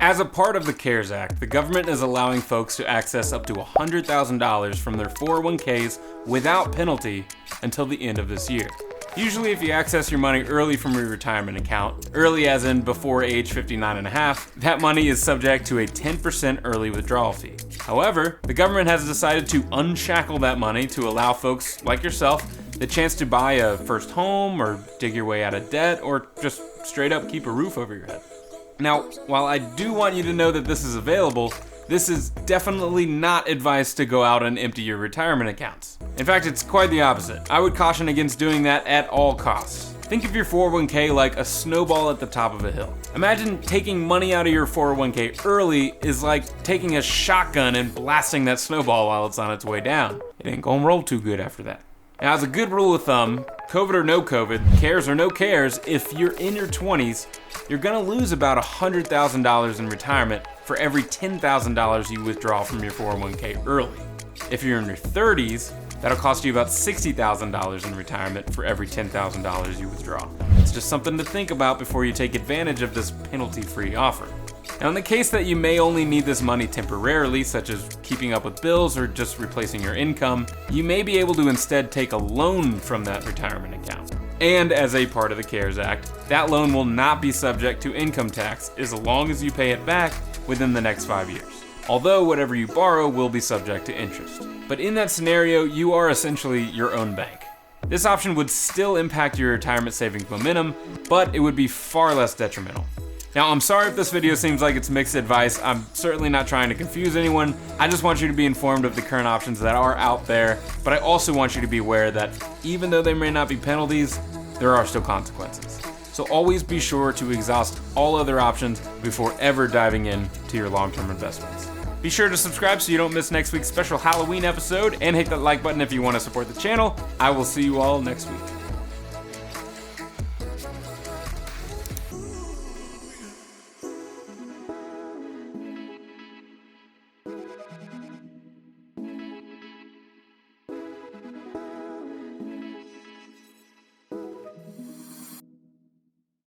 As a part of the CARES Act, the government is allowing folks to access up to $100,000 from their 401ks without penalty until the end of this year. Usually if you access your money early from your retirement account, early as in before age 59 and a half, that money is subject to a 10% early withdrawal fee. However, the government has decided to unshackle that money to allow folks like yourself the chance to buy a first home or dig your way out of debt or just straight up keep a roof over your head. Now, while I do want you to know that this is available, this is definitely not advice to go out and empty your retirement accounts. In fact, it's quite the opposite. I would caution against doing that at all costs. Think of your 401k like a snowball at the top of a hill. Imagine taking money out of your 401k early is like taking a shotgun and blasting that snowball while it's on its way down. It ain't gonna roll too good after that. Now, as a good rule of thumb, COVID or no COVID, cares or no cares, if you're in your 20s, you're gonna lose about $100,000 in retirement for every $10,000 you withdraw from your 401k early. If you're in your 30s, that'll cost you about $60,000 in retirement for every $10,000 you withdraw. It's just something to think about before you take advantage of this penalty-free offer. Now, in the case that you may only need this money temporarily, such as keeping up with bills or just replacing your income, you may be able to instead take a loan from that retirement account. And as a part of the CARES Act, that loan will not be subject to income tax as long as you pay it back within the next 5 years. Although whatever you borrow will be subject to interest. But in that scenario, you are essentially your own bank. This option would still impact your retirement savings momentum, but it would be far less detrimental. Now, I'm sorry if this video seems like it's mixed advice. I'm certainly not trying to confuse anyone. I just want you to be informed of the current options that are out there, but I also want you to be aware that even though there may not be penalties, there are still consequences. So always be sure to exhaust all other options before ever diving into your long-term investments. Be sure to subscribe so you don't miss next week's special Halloween episode, and hit that like button if you want to support the channel. I will see you all next week.